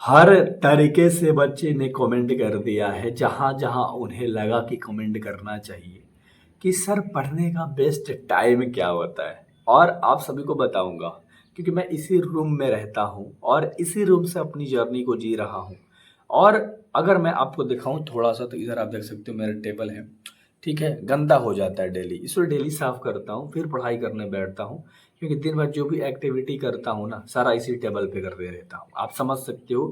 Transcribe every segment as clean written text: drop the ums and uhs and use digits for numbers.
हर तरीके से बच्चे ने कमेंट कर दिया है, जहाँ जहाँ उन्हें लगा कि कमेंट करना चाहिए कि सर पढ़ने का बेस्ट टाइम क्या होता है। और आप सभी को बताऊंगा क्योंकि मैं इसी रूम में रहता हूँ और इसी रूम से अपनी जर्नी को जी रहा हूँ। और अगर मैं आपको दिखाऊं थोड़ा सा तो इधर आप देख सकते हो मेरा टेबल है, ठीक है, गंदा हो जाता है डेली, इसको डेली साफ करता हूँ फिर पढ़ाई करने बैठता हूँ। क्योंकि दिन भर जो भी एक्टिविटी करता हूँ ना सारा इसी टेबल पे करते रहता हूँ। आप समझ सकते हो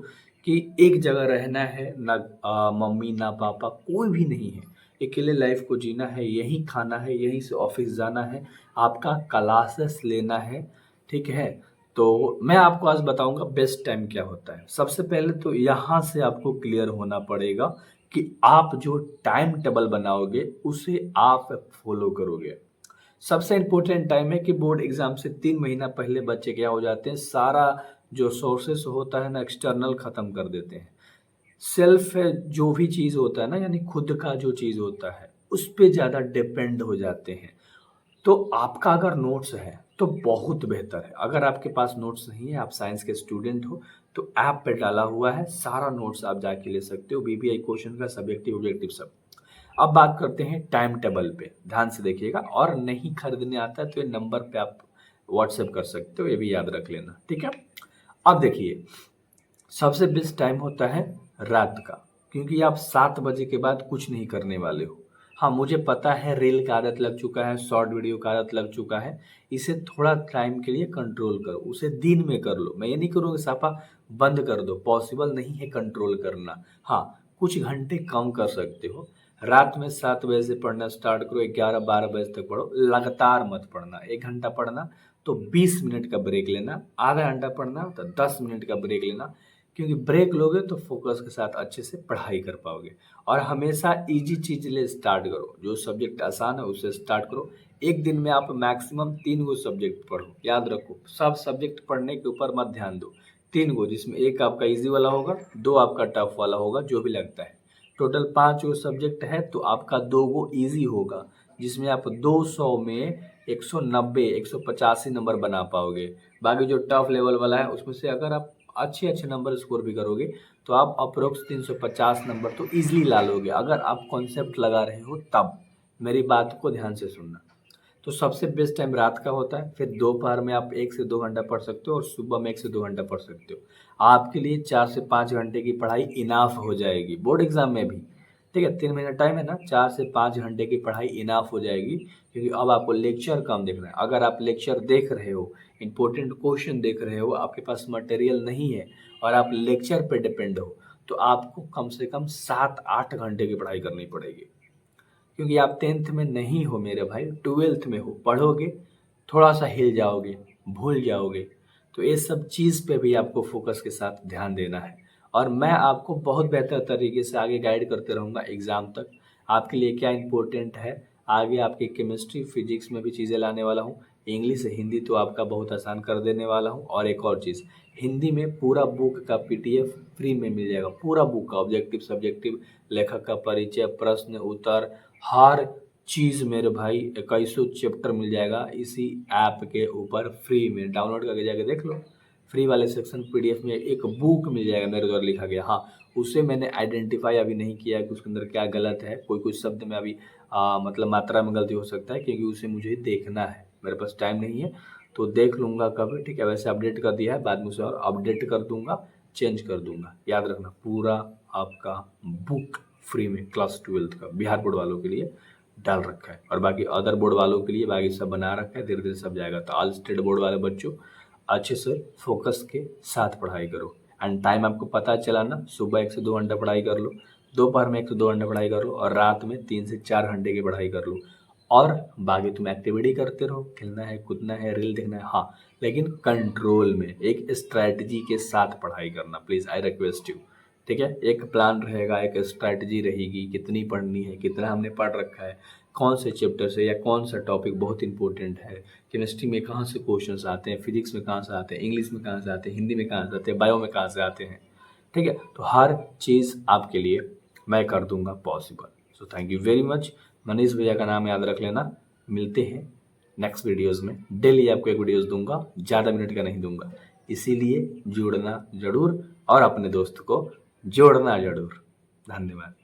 कि एक जगह रहना है ना, मम्मी ना पापा कोई भी नहीं है, अकेले लाइफ को जीना है, यहीं खाना है, यहीं से ऑफिस जाना है, आपका क्लासेस लेना है, ठीक है। तो मैं आपको आज बताऊंगा बेस्ट टाइम क्या होता है। सबसे पहले तो यहाँ से आपको क्लियर होना पड़ेगा कि आप जो टाइम टेबल बनाओगे उसे आप फॉलो करोगे। सबसे इम्पोर्टेंट टाइम है कि बोर्ड एग्जाम से 3 महीना पहले बच्चे क्या हो जाते हैं, सारा जो सोर्सेस होता है ना एक्सटर्नल ख़त्म कर देते हैं। सेल्फ जो भी चीज़ होता है ना, यानी खुद का जो चीज़ होता है उस पे ज़्यादा डिपेंड हो जाते हैं। तो आपका अगर नोट्स है तो बहुत बेहतर है। अगर आपके पास नोट्स नहीं है, आप साइंस के स्टूडेंट हो, तो ऐप पे डाला हुआ है, सारा नोट्स आप जाके ले सकते हो, बीबीआई क्वेश्चन का, सब्जेक्टिव ऑब्जेक्टिव सब। अब बात करते हैं टाइम टेबल पे, ध्यान से देखिएगा। और नहीं खरीदने आता है तो ये नंबर पे आप व्हाट्सएप कर सकते हो, ये भी याद रख लेना, ठीक है। अब देखिए, सबसे बेस्ट टाइम होता है रात का, क्योंकि आप 7 बजे के बाद कुछ नहीं करने वाले हो। हाँ, मुझे पता है रील का आदत लग चुका है, शॉर्ट वीडियो का आदत लग चुका है, इसे थोड़ा टाइम के लिए कंट्रोल करो, उसे दिन में कर लो। मैं ये नहीं करूँगा साफा बंद कर दो, पॉसिबल नहीं है कंट्रोल करना। हाँ, कुछ घंटे कम कर सकते हो। रात में 7 बजे से पढ़ना स्टार्ट करो, 11-12 बजे तक पढ़ो, लगातार मत पढ़ना। 1 घंटा पढ़ना तो 20 मिनट का ब्रेक लेना, आधा घंटा पढ़ना तो 10 मिनट का ब्रेक लेना, क्योंकि ब्रेक लोगे तो फोकस के साथ अच्छे से पढ़ाई कर पाओगे। और हमेशा इजी चीज ले स्टार्ट करो, जो सब्जेक्ट आसान है उससे स्टार्ट करो। एक दिन में आप मैक्सिमम 3 गो सब्जेक्ट पढ़ो, याद रखो, सब सब्जेक्ट पढ़ने के ऊपर मत ध्यान दो। 3 गो, जिसमें एक आपका इजी वाला होगा, 2 आपका टफ वाला होगा, जो भी लगता है। टोटल 5 गो सब्जेक्ट है तो आपका 2 गो इजी होगा, जिसमें आप 200 में 190 185 नंबर बना पाओगे। बाकी जो टफ लेवल वाला है उसमें से अगर आप अच्छे अच्छे नंबर स्कोर भी करोगे तो आप अप्रोक्स 350 नंबर तो इजीली ला लोगे, अगर आप कॉन्सेप्ट लगा रहे हो तब। मेरी बात को ध्यान से सुनना। तो सबसे बेस्ट टाइम रात का होता है, फिर दोपहर में आप 1 से 2 घंटा पढ़ सकते हो और सुबह में 1 से 2 घंटा पढ़ सकते हो। आपके लिए 4 से 5 घंटे की पढ़ाई इनाफ हो जाएगी बोर्ड एग्जाम में भी, ठीक है। 3 महीना टाइम है ना, 4 से 5 घंटे की पढ़ाई इनाफ हो जाएगी, क्योंकि अब आपको लेक्चर कम देखना है। अगर आप लेक्चर देख रहे हो, इंपॉर्टेंट क्वेश्चन देख रहे हो, आपके पास मटेरियल नहीं है और आप लेक्चर पे डिपेंड हो, तो आपको कम से कम 7-8 घंटे की पढ़ाई करनी पड़ेगी। क्योंकि आप 10th में नहीं हो मेरे भाई, 12th में हो, पढ़ोगे थोड़ा सा हिल जाओगे, भूल जाओगे। तो ये सब चीज़ पे भी आपको फोकस के साथ ध्यान देना है। और मैं आपको बहुत बेहतर तरीके से आगे गाइड करते रहूँगा एग्ज़ाम तक। आपके लिए क्या इंपॉर्टेंट है, आगे आपकी केमिस्ट्री फिजिक्स में भी चीज़ें लाने वाला हूँ। इंग्लिश हिंदी तो आपका बहुत आसान कर देने वाला हूँ। और एक और चीज़, हिंदी में पूरा बुक का पीडीएफ फ्री में मिल जाएगा, पूरा बुक का, ऑब्जेक्टिव सब्जेक्टिव, लेखक का परिचय, प्रश्न उत्तर, हर चीज़ मेरे भाई 2100 चैप्टर मिल जाएगा इसी ऐप के ऊपर फ्री में। डाउनलोड करके जाके देख लो, फ्री वाले सेक्शन पीडीएफ में एक बुक मिल जाएगा मेरे द्वारा लिखा गया। हाँ, उसे मैंने आइडेंटिफाई अभी नहीं किया है कि उसके अंदर क्या गलत है, कोई कोई शब्द में अभी मतलब मात्रा में गलती हो सकता है, क्योंकि उसे मुझे देखना है, मेरे पास टाइम नहीं है, तो देख लूँगा कभी, ठीक है। वैसे अपडेट कर दिया है, बाद में उसे और अपडेट कर दूंगा, चेंज कर दूंगा। याद रखना, पूरा आपका बुक फ्री में क्लास 12th का बिहार बोर्ड वालों के लिए डाल रखा है, और बाकी अदर बोर्ड वालों के लिए बाकी सब बना रखा है, धीरे धीरे सब जाएगा। तो ऑल स्टेट बोर्ड वाले बच्चों, अच्छे से फोकस के साथ पढ़ाई करो। एंड टाइम आपको पता चला ना, सुबह 1 से 2 घंटा पढ़ाई कर लो, दोपहर में 1 से 2 घंटा पढ़ाई कर लो, और रात में 3 से 4 घंटे की पढ़ाई कर लो। और बाकी तुम एक्टिविटी करते रहो, खेलना है, कूदना है, रील देखना है, हाँ, लेकिन कंट्रोल में, एक स्ट्रैटेजी के साथ पढ़ाई करना, प्लीज़ आई रिक्वेस्ट यू, ठीक है। एक प्लान रहेगा, एक स्ट्रैटेजी रहेगी, कितनी पढ़नी है, कितना हमने पढ़ रखा है, कौन से चैप्टर से या कौन सा टॉपिक बहुत इंपॉर्टेंट है, केमिस्ट्री में कहाँ से क्वेश्चंस आते हैं, फिजिक्स में कहाँ से आते हैं, इंग्लिश में कहाँ से आते हैं, हिंदी में कहाँ से आते हैं, बायो में कहाँ से आते हैं, ठीक है। तो हर चीज़ आपके लिए मैं कर दूंगा possible. So thank you very much. Manish भैया का नाम याद रख लेना। मिलते हैं नेक्स्ट वीडियोस में, डेली आपको एक वीडियोस दूंगा, ज़्यादा मिनट का नहीं दूंगा, इसीलिए जुड़ना ज़रूर। और अपने दोस्त को जोड़ना जरूर। धन्यवाद।